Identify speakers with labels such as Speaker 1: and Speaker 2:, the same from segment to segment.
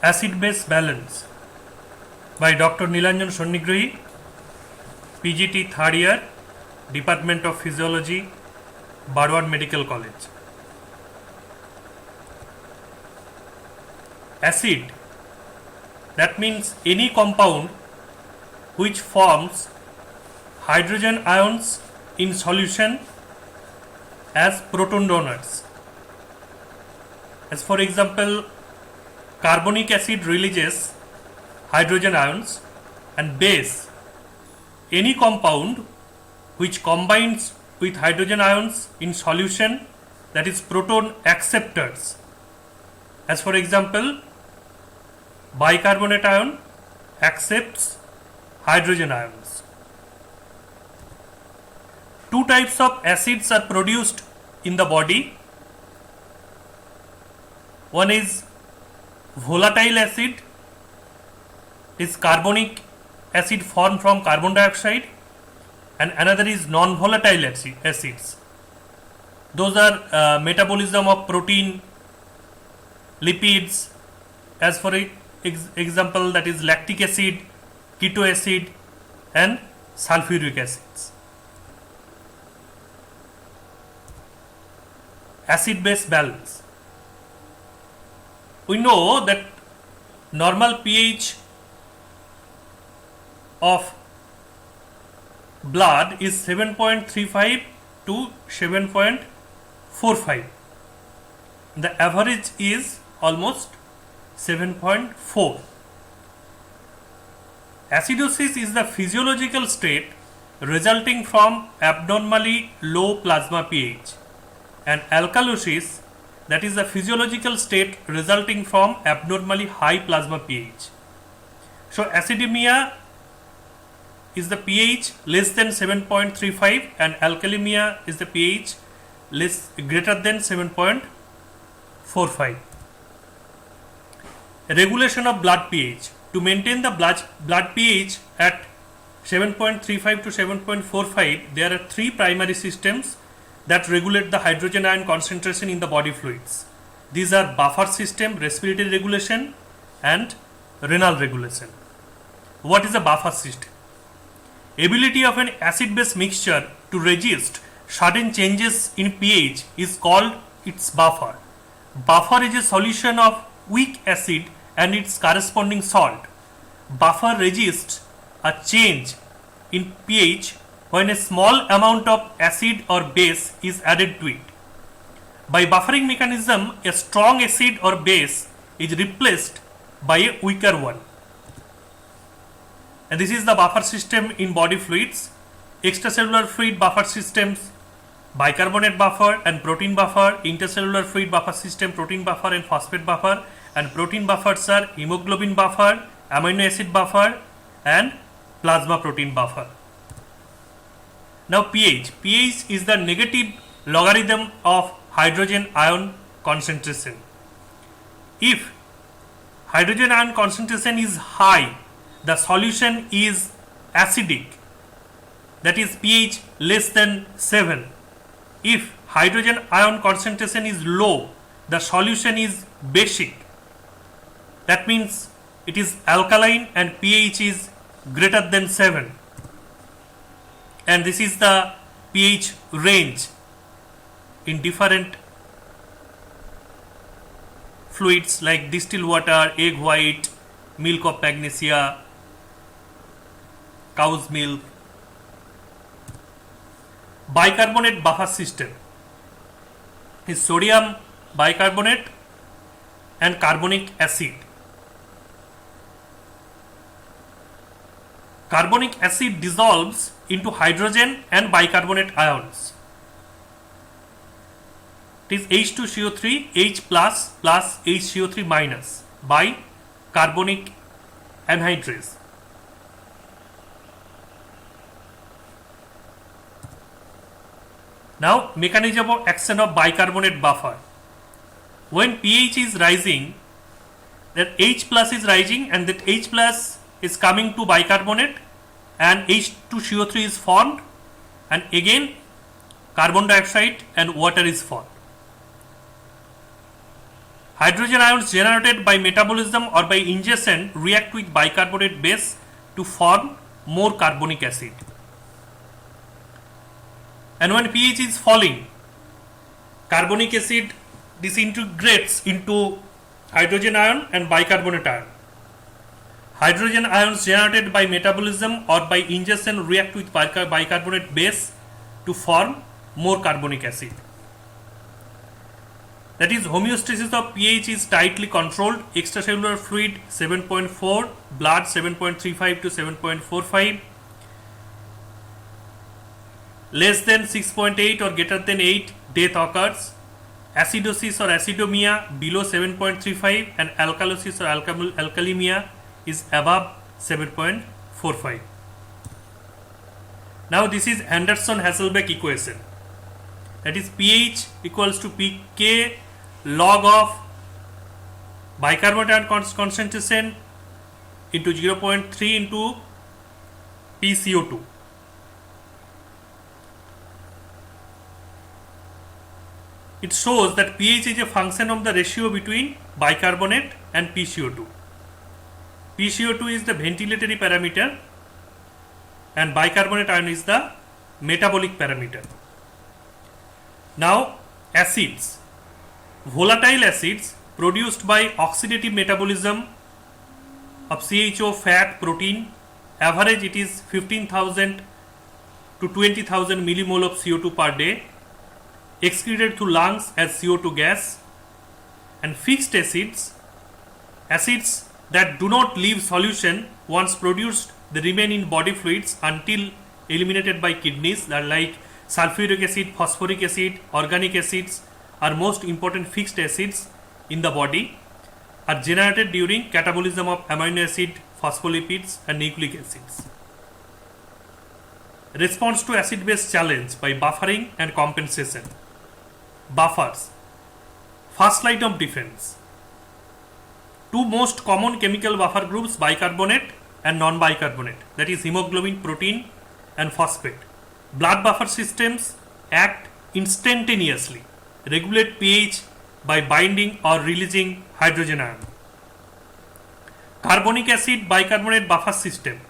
Speaker 1: Acid-base balance by Dr. Nilanjan Sonnigrahi, PGT third year, Department of Physiology, Barwad Medical College. Acid, that means any compound which forms hydrogen ions in solution as proton donors. As for example, carbonic acid releases hydrogen ions, and base, any compound which combines with hydrogen ions in solution, that is proton acceptors. As for example, bicarbonate ion accepts hydrogen ions. Two types of acids are produced in the body. One is volatile acid, is carbonic acid formed from carbon dioxide, and another is non-volatile acids. Those are metabolism of protein, lipids, as for example, that is lactic acid, keto acid, and sulfuric acids. Acid-base balance. We know that normal pH of blood is 7.35 to 7.45. The average is almost 7.4. Acidosis is the physiological state resulting from abnormally low plasma pH, and alkalosis, that is the physiological state resulting from abnormally high plasma pH. So acidemia is the pH less than 7.35 and alkalemia is the pH greater than 7.45. Regulation of blood pH. To maintain the blood pH at 7.35 to 7.45, there are three primary systems that regulate the hydrogen ion concentration in the body fluids. These are buffer system, respiratory regulation, and renal regulation. What is a buffer system? Ability of an acid-base mixture to resist sudden changes in pH is called its buffer. Buffer is a solution of weak acid and its corresponding salt. Buffer resists a change in pH when a small amount of acid or base is added to it. By buffering mechanism, a strong acid or base is replaced by a weaker one. And this is the buffer system in body fluids. Extracellular fluid buffer systems, bicarbonate buffer and protein buffer, intercellular fluid buffer system, protein buffer and phosphate buffer, and protein buffers are hemoglobin buffer, amino acid buffer, and plasma protein buffer. Now pH. pH is the negative logarithm of hydrogen ion concentration. If hydrogen ion concentration is high, the solution is acidic, that is pH less than 7. If hydrogen ion concentration is low, the solution is basic, that means it is alkaline and pH is greater than 7. And this is the pH range in different fluids like distilled water, egg white, milk of magnesia, cow's milk. Bicarbonate buffer system is sodium bicarbonate and carbonic acid. Carbonic acid dissolves into hydrogen and bicarbonate ions. It is H2CO3 H plus HCO3 minus by carbonic anhydrase. Now, mechanism of action of bicarbonate buffer. When pH is rising, that H plus is rising and that H plus is coming to bicarbonate and H2CO3 is formed, and again carbon dioxide and water is formed. Hydrogen ions generated by metabolism or by ingestion react with bicarbonate base to form more carbonic acid. And when pH is falling, carbonic acid disintegrates into hydrogen ion and bicarbonate ion. Hydrogen ions generated by metabolism or by ingestion react with bicarbonate base to form more carbonic acid. That is, homeostasis of pH is tightly controlled. Extracellular fluid 7.4, blood 7.35 to 7.45, less than 6.8 or greater than 8, death occurs. Acidosis or acidemia below 7.35 and alkalosis or alkalemia is above 7.45. Now this is Anderson-Hasselbalch equation. That is, pH equals to pK log of bicarbonate ion concentration into 0.3 into PCO2. It shows that pH is a function of the ratio between bicarbonate and PCO2. PCO2 is the ventilatory parameter and bicarbonate ion is the metabolic parameter. Now, acids. Volatile acids produced by oxidative metabolism of CHO, fat, protein. Average it is 15,000 to 20,000 millimole of CO2 per day, excreted through lungs as CO2 gas. And fixed acids, acids that do not leave solution once produced, they remain in body fluids until eliminated by kidneys, that are like sulfuric acid, phosphoric acid, organic acids are most important fixed acids in the body, are generated during catabolism of amino acid, phospholipids and nucleic acids. Response to acid base challenge by buffering and compensation. Buffers. First line of defense. Two most common chemical buffer groups, bicarbonate and non-bicarbonate, that is hemoglobin, protein and phosphate. Blood buffer systems act instantaneously, regulate pH by binding or releasing hydrogen ion. Carbonic acid bicarbonate buffer system.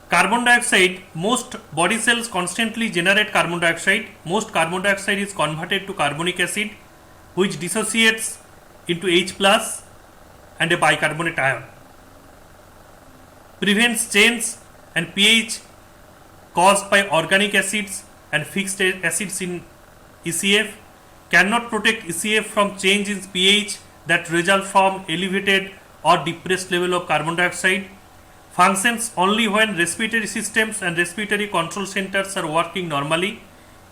Speaker 1: Carbon dioxide, most body cells constantly generate carbon dioxide. Most carbon dioxide is converted to carbonic acid, which dissociates into H plus and a bicarbonate ion. Prevents change and pH caused by organic acids and fixed acids in ECF. Cannot protect ECF from change in pH that result from elevated or depressed level of carbon dioxide. Functions only when respiratory systems and respiratory control centers are working normally.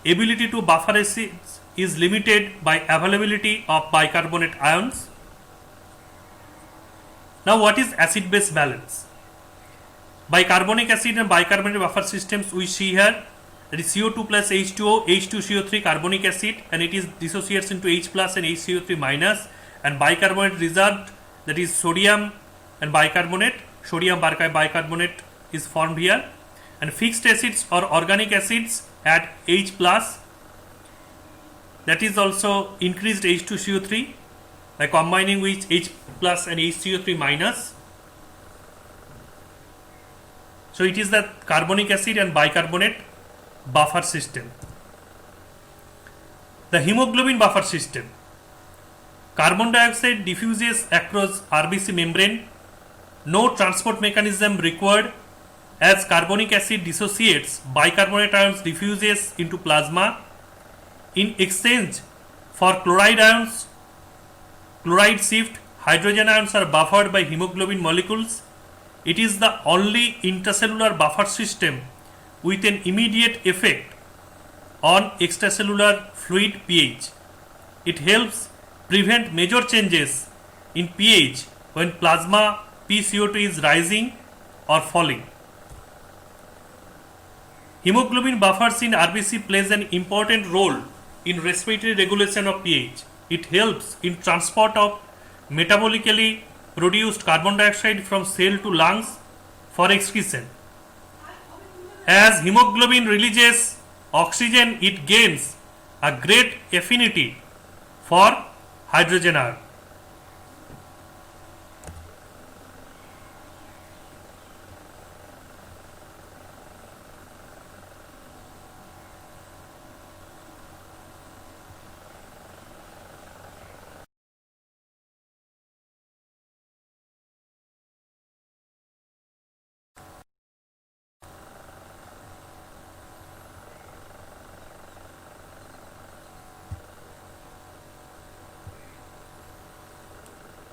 Speaker 1: Ability to buffer acids is limited by availability of bicarbonate ions. Now, what is acid base balance? Bicarbonic acid and bicarbonate buffer systems we see here, that is CO2 plus H2O, H2CO3 carbonic acid, and it is dissociates into H plus and HCO3 minus, and bicarbonate reserved, that is sodium and bicarbonate, sodium bicarbonate is formed here, and fixed acids or organic acids at H plus, that is also increased H2CO3 by combining with H plus and HCO3 minus. So it is the carbonic acid and bicarbonate buffer system. The hemoglobin buffer system. Carbon dioxide diffuses across RBC membrane. No transport mechanism required. As carbonic acid dissociates, bicarbonate ions diffuses into plasma. In exchange for chloride ions, chloride shift, hydrogen ions are buffered by hemoglobin molecules. It is the only intracellular buffer system with an immediate effect on extracellular fluid pH. It helps prevent major changes in pH when plasma PCO2 is rising or falling. Hemoglobin buffers in RBC plays an important role in respiratory regulation of pH. It helps in transport of metabolically produced carbon dioxide from cell to lungs for excretion. As hemoglobin releases oxygen, it gains a great affinity for hydrogen ion.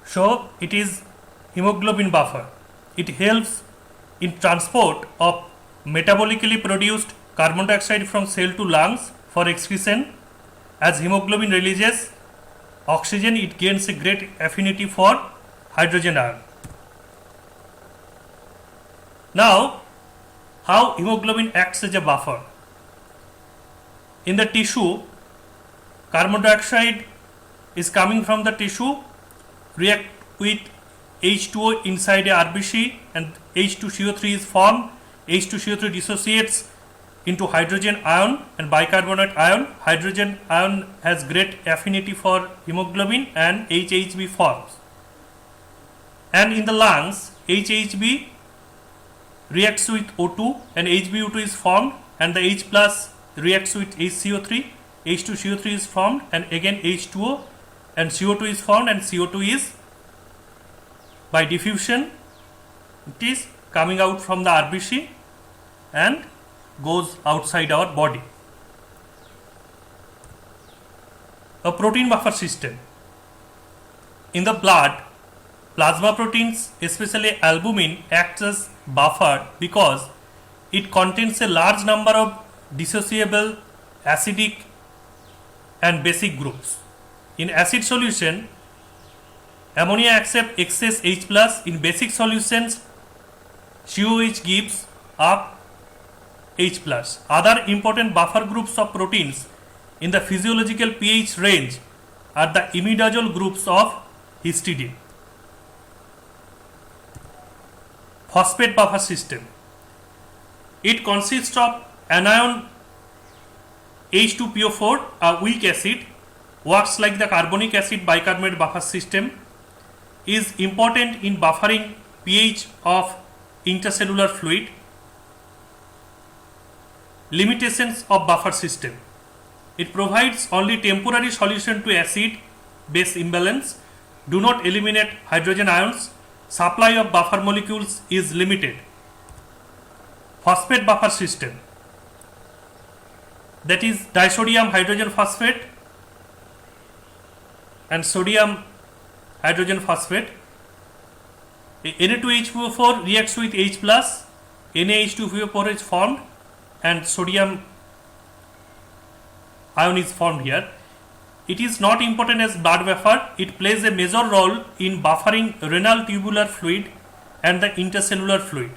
Speaker 1: So it is hemoglobin buffer. It helps in transport of metabolically produced carbon dioxide from cell to lungs for excretion. As hemoglobin releases oxygen, it gains a great affinity for hydrogen ion. Now, how hemoglobin acts as a buffer? In the tissue, carbon dioxide is coming from the tissue, react with H2O inside a RBC, and H2CO3 is formed. H2CO3 dissociates into hydrogen ion and bicarbonate ion. Hydrogen ion has great affinity for hemoglobin and HHB forms. And in the lungs, HHB reacts with O2 and HbO2 is formed, and the H plus reacts with HCO3. H2CO3 is formed, and again H2O and CO2 is formed, and CO2 is by diffusion, it is coming out from the RBC and goes outside our body. A protein buffer system. In the blood, plasma proteins, especially albumin, acts as buffer because it contains a large number of dissociable acidic and basic groups. In acid solution, ammonia accepts excess H plus. In basic solutions, COH gives up H plus. Other important buffer groups of proteins in the physiological pH range are the imidazole groups of histidine. Phosphate buffer system. It consists of anion H2PO4, a weak acid, works like the carbonic acid bicarbonate buffer system, is important in buffering pH of intercellular fluid. Limitations of buffer system. It provides only temporary solution to acid base imbalance, do not eliminate hydrogen ions, supply of buffer molecules is limited. Phosphate buffer system, that is disodium hydrogen phosphate and sodium hydrogen phosphate. Na2H4 reacts with H plus, NaH2PO4 is formed and sodium ion is formed here. It is not important as blood buffer. It plays a major role in buffering renal tubular fluid and the intercellular fluid.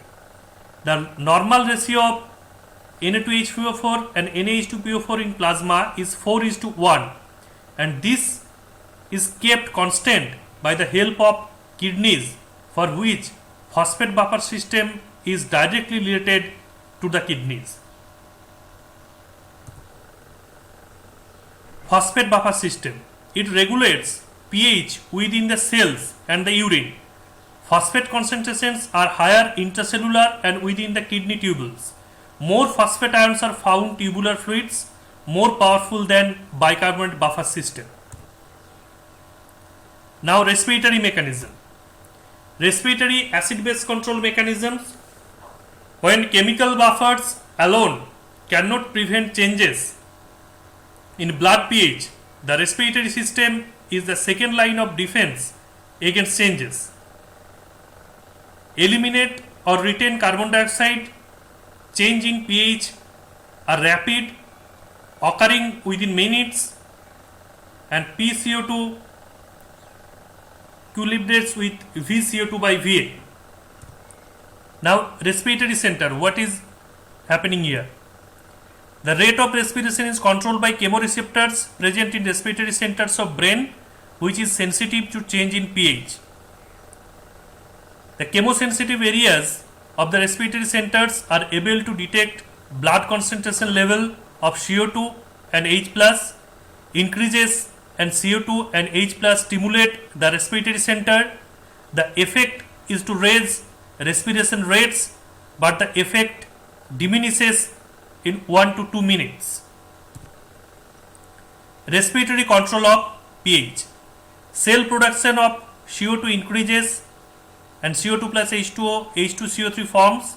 Speaker 1: The normal ratio of Na2H4 and NaH2PO4 in plasma is 4:1, and this is kept constant by the help of kidneys, for which phosphate buffer system is directly related to the kidneys. Phosphate buffer system. It regulates pH within the cells and the urine. Phosphate concentrations are higher intercellular and within the kidney tubules. More phosphate ions are found tubular fluids, more powerful than bicarbonate buffer system. Now respiratory mechanism. Respiratory acid-base control mechanisms. When chemical buffers alone cannot prevent changes in blood pH, the respiratory system is the second line of defense against changes. Eliminate or retain carbon dioxide, change in pH are rapid, occurring within minutes, and PCO2 equilibrates with VCO2 by VA. Now respiratory center, what is happening here? The rate of respiration is controlled by chemoreceptors present in respiratory centers of brain, which is sensitive to change in pH. The chemosensitive areas of the respiratory centers are able to detect blood concentration level of CO2 and H plus, increases and CO2 and H plus stimulate the respiratory center. The effect is to raise respiration rates, but the effect diminishes in 1 to 2 minutes. Respiratory control of pH. Cell production of CO2 increases and CO2 plus H2O, H2CO3 forms,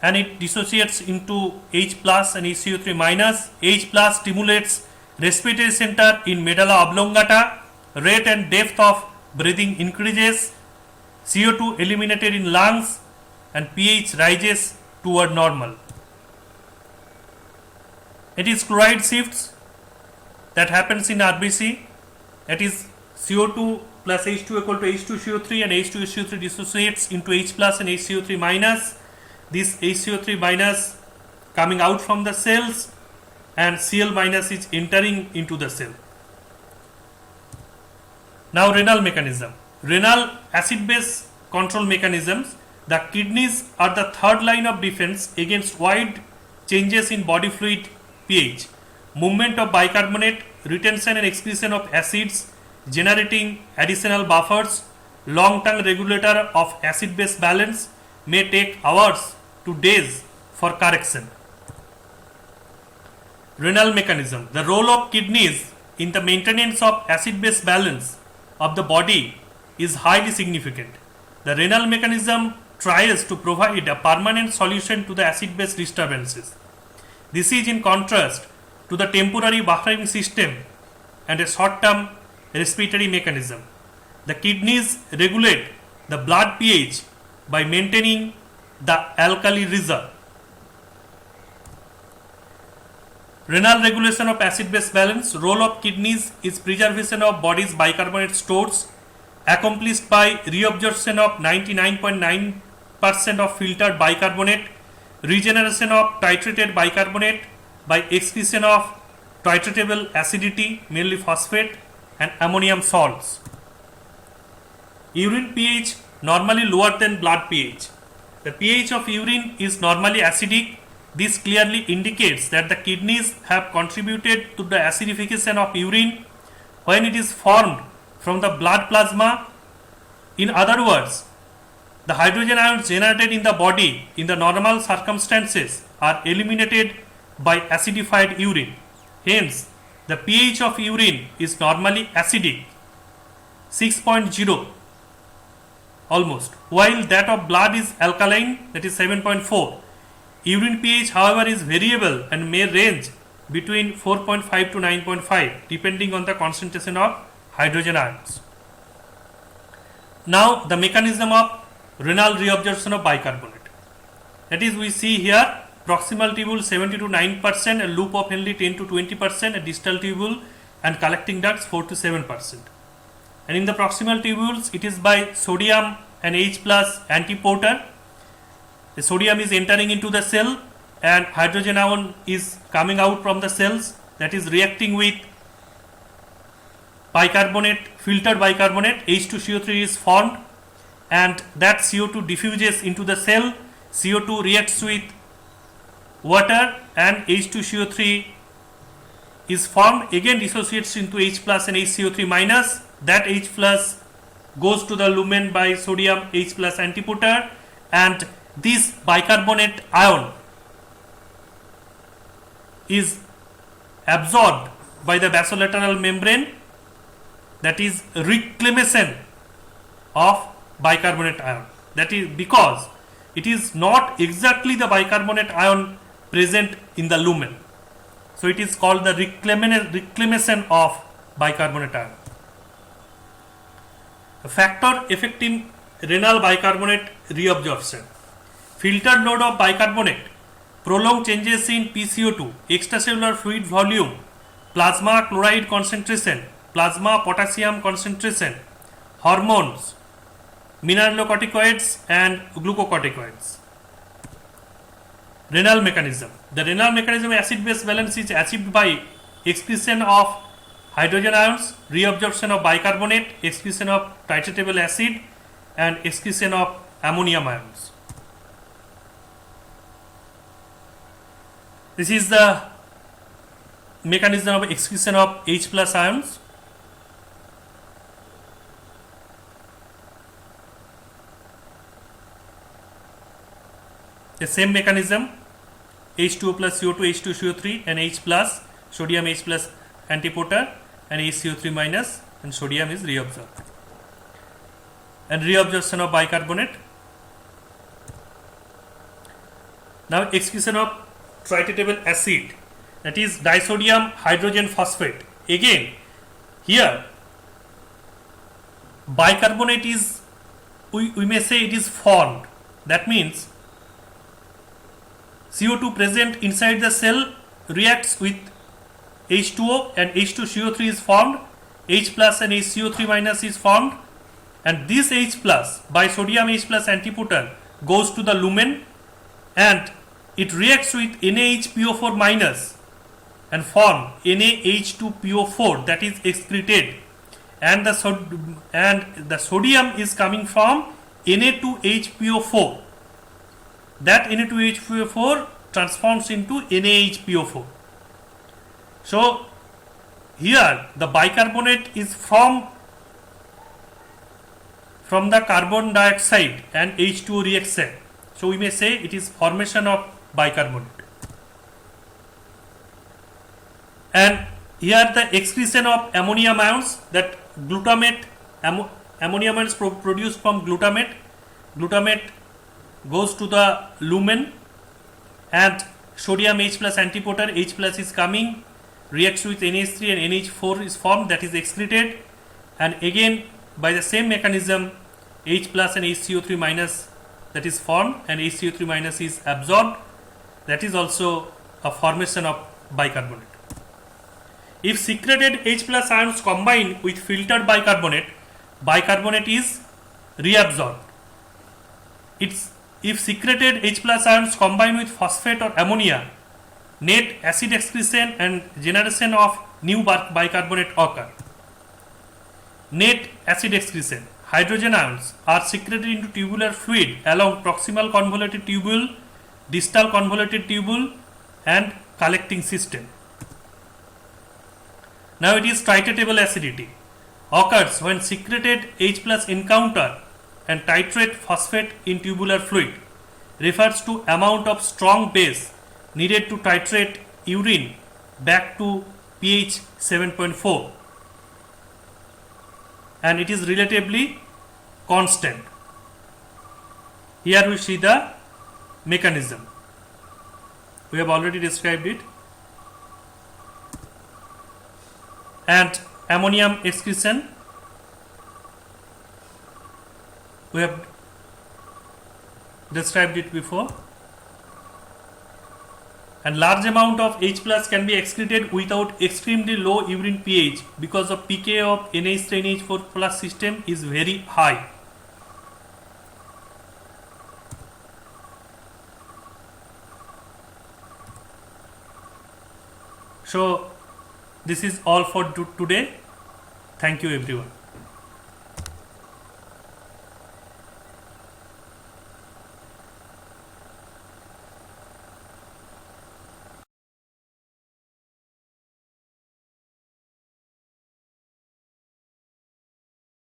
Speaker 1: and it dissociates into H plus and HCO3 minus. H plus stimulates respiratory center in medulla oblongata. Rate and depth of breathing increases. CO2 eliminated in lungs and pH rises toward normal. It is chloride shifts that happens in RBC. That is CO2 plus H2 equal to H2CO3 and H2CO3 dissociates into H plus and HCO3 minus. This HCO3 minus coming out from the cells and Cl minus is entering into the cell. Now renal mechanism. Renal acid base control mechanisms. The kidneys are the third line of defense against wide changes in body fluid pH, movement of bicarbonate, retention and excretion of acids, generating additional buffers. Long-term regulator of acid base balance may take hours to days for correction. Renal mechanism. The role of kidneys in the maintenance of acid base balance of the body is highly significant. The renal mechanism tries to provide a permanent solution to the acid base disturbances. This is in contrast to the temporary buffering system and a short-term respiratory mechanism. The kidneys regulate the blood pH by maintaining the alkali reserve. Renal regulation of acid base balance. Role of kidneys is preservation of body's bicarbonate stores, accomplished by reabsorption of 99.9% of filtered bicarbonate, regeneration of titrated bicarbonate by excretion of titratable acidity, mainly phosphate, and ammonium salts. Urine pH normally lower than blood pH. The pH of urine is normally acidic. This clearly indicates that the kidneys have contributed to the acidification of urine when it is formed from the blood plasma. In other words, the hydrogen ions generated in the body in the normal circumstances are eliminated by acidified urine. Hence, the pH of urine is normally acidic, 6.0 almost, while that of blood is alkaline, that is 7.4. Urine pH, however, is variable and may range between 4.5 to 9.5 depending on the concentration of hydrogen ions. Now, the mechanism of renal reabsorption of bicarbonate. That is, we see here proximal tubule 70 to 9%, a loop of Henle 10 to 20%, a distal tubule and collecting ducts 4 to 7%. And in the proximal tubules, it is by sodium and H plus antiporter. The sodium is entering into the cell and hydrogen ion is coming out from the cells, that is reacting with bicarbonate, filtered bicarbonate. H2CO3 is formed and that CO2 diffuses into the cell. CO2 reacts with water and H2CO3 is formed, again dissociates into H plus and HCO3 minus. That H plus goes to the lumen by sodium H plus antiporter, and this bicarbonate ion is absorbed by the basolateral membrane, that is reclamation of bicarbonate ion. That is because it is not exactly the bicarbonate ion present in the lumen. So it is called the reclamation of bicarbonate ion. A factor affecting renal bicarbonate reabsorption. Filtered load of bicarbonate, prolonged changes in PCO2, extracellular fluid volume, plasma chloride concentration, plasma potassium concentration, hormones, mineralocorticoids and glucocorticoids. Renal mechanism. The renal mechanism of acid base balance is achieved by excretion of hydrogen ions, reabsorption of bicarbonate, excretion of titratable acid and excretion of ammonium ions. This is the mechanism of excretion of H plus ions. The same mechanism, H2O plus CO2, H2 CO3 and H plus, sodium H plus antiporter and HCO3 minus, and sodium is reabsorbed. And reabsorption of bicarbonate. Now excretion of tritratable acid, that is disodium hydrogen phosphate. Again here bicarbonate is, we may say it is formed. That means CO2 present inside the cell reacts with H2O and H2CO3 is formed, H plus and HCO3 minus is formed, and this H plus by sodium H plus antiporter goes to the lumen and it reacts with NaHPO4 minus and form NaH2PO4, that is excreted, and the sodium is coming from Na2HPO4. That Na2HPO4 transforms into NaHPO4. So here the bicarbonate is from the carbon dioxide and H2O reaction. So we may say it is formation of bicarbonate. And here the excretion of ammonium ions, that glutamate, ammonium ions produced from glutamate goes to the lumen, and sodium H plus antiporter, H plus is coming, reacts with NH3 and NH4 is formed, that is excreted, and again by the same mechanism H plus and HCO3 minus, that is formed, and HCO3 minus is absorbed, that is also a formation of bicarbonate. If secreted H plus ions combine with filtered bicarbonate is reabsorbed. If secreted H plus ions combine with phosphate or ammonia, net acid excretion and generation of new bicarbonate occur. Net acid excretion. Hydrogen ions are secreted into tubular fluid along proximal convoluted tubule, distal convoluted tubule and collecting system. Now it is titratable acidity. Occurs when secreted H plus encounter and titrate phosphate in tubular fluid. Refers to amount of strong base needed to titrate urine back to pH 7.4, and it is relatively constant. Here we see the mechanism. We have already described it. And ammonium excretion, we have described it before. And large amount of H plus can be excreted without extremely low urine pH because the pK of NH3 NH4 plus system is very high. So this is all for today. Thank you everyone.